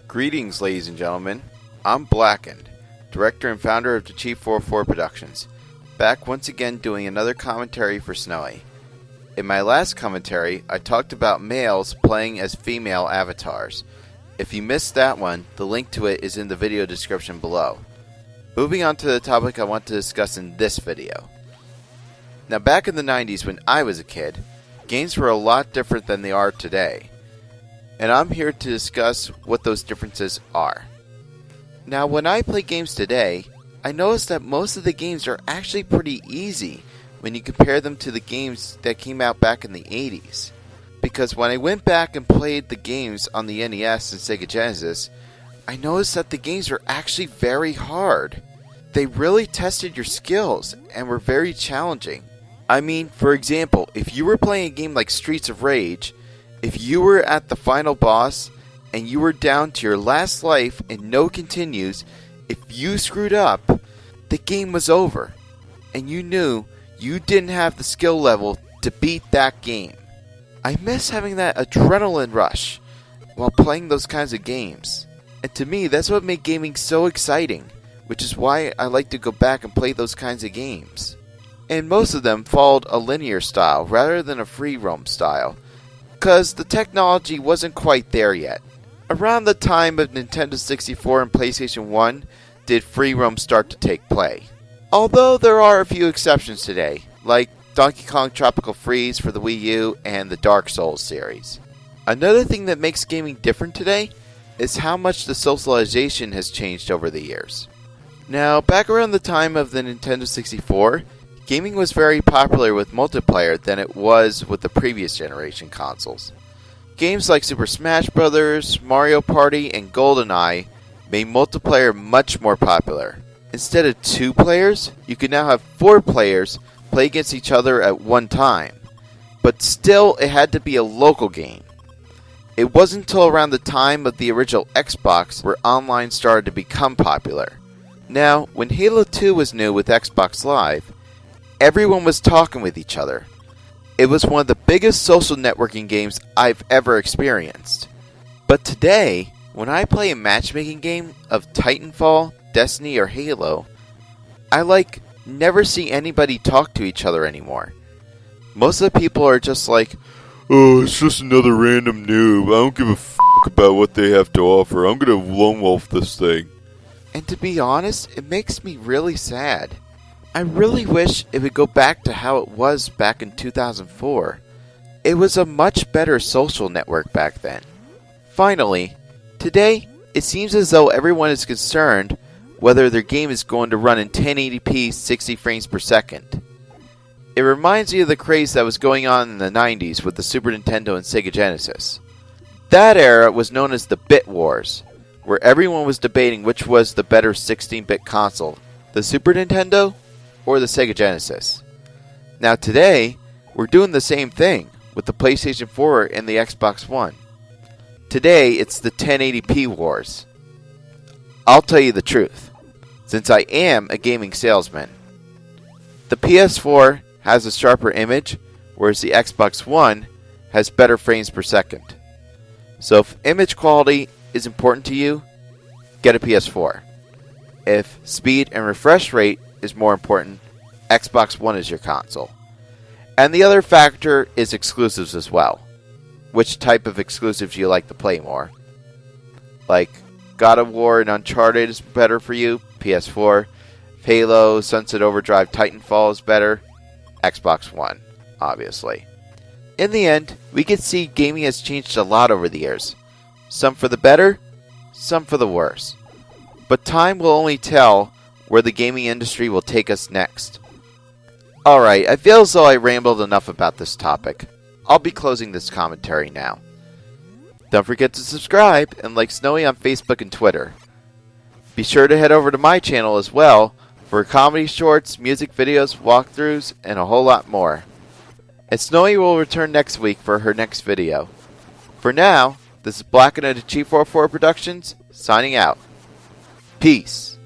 Greetings, ladies and gentlemen. I'm BLACKNEND, director and founder of the Chief 44 Productions, back once again doing another commentary for Snowy. In my last commentary, I talked about males playing as female avatars. If you missed that one, the link to it is in the video description below. Moving on to the topic I want to discuss in this video. Now, back in the 90s when I was a kid, games were a lot different than they are today. And I'm here to discuss what those differences are. Now, when I play games today, I notice that most of the games are actually pretty easy when you compare them to the games that came out back in the 80s. Because when I went back and played the games on the NES and Sega Genesis, I noticed that the games were actually very hard. They really tested your skills and were very challenging. I mean, for example, if you were playing a game like Streets of Rage, if you were at the final boss and you were down to your last life and no continues, if you screwed up, the game was over. And you knew you didn't have the skill level to beat that game. I miss having that adrenaline rush while playing those kinds of games. And to me, that's what made gaming so exciting, which is why I like to go back and play those kinds of games. And most of them followed a linear style rather than a free roam style, because the technology wasn't quite there yet. Around the time of Nintendo 64 and PlayStation 1 did free roam start to take play. Although there are a few exceptions today, like Donkey Kong Tropical Freeze for the Wii U and the Dark Souls series. Another thing that makes gaming different today is how much the socialization has changed over the years. Now, back around the time of the Nintendo 64, gaming was very popular with multiplayer than it was with the previous generation consoles. Games like Super Smash Bros., Mario Party, and GoldenEye made multiplayer much more popular. Instead of 2 players, you can now have 4 players play against each other at one time. But still, it had to be a local game. It wasn't until around the time of the original Xbox where online started to become popular. Now, when Halo 2 was new with Xbox Live, everyone was talking with each other. It was one of the biggest social networking games I've ever experienced. But today, when I play a matchmaking game of Titanfall, Destiny, or Halo, I never see anybody talk to each other anymore. Most of the people are just like, "Oh, it's just another random noob. I don't give a f*** about what they have to offer. I'm gonna lone wolf this thing." And to be honest, it makes me really sad. I really wish it would go back to how it was back in 2004. It was a much better social network back then. Finally, today, it seems as though everyone is concerned whether their game is going to run in 1080p 60 frames per second. It reminds me of the craze that was going on in the 90s with the Super Nintendo and Sega Genesis. That era was known as the Bit Wars, where everyone was debating which was the better 16-bit console, the Super Nintendo or the Sega Genesis. Now today, we're doing the same thing with the PlayStation 4 and the Xbox One. Today, it's the 1080p wars. I'll tell you the truth, since I am a gaming salesman. The PS4 has a sharper image, whereas the Xbox One has better frames per second. So if image quality is important to you, get a PS4. If speed and refresh rate is more important, Xbox One is your console. And the other factor is exclusives as well. Which type of exclusives you like to play more? Like God of War and Uncharted is better for you, PS4. Halo, Sunset Overdrive, Titanfall is better, Xbox One, obviously. In the end, we can see gaming has changed a lot over the years. Some for the better, some for the worse. But time will only tell where the gaming industry will take us next. Alright, I feel as though I rambled enough about this topic. I'll be closing this commentary now. Don't forget to subscribe and like Snowy on Facebook and Twitter. Be sure to head over to my channel as well for comedy shorts, music videos, walkthroughs, and a whole lot more. And Snowy will return next week for her next video. For now, this is BLACKNEND at Chief 44 Productions, signing out. Peace.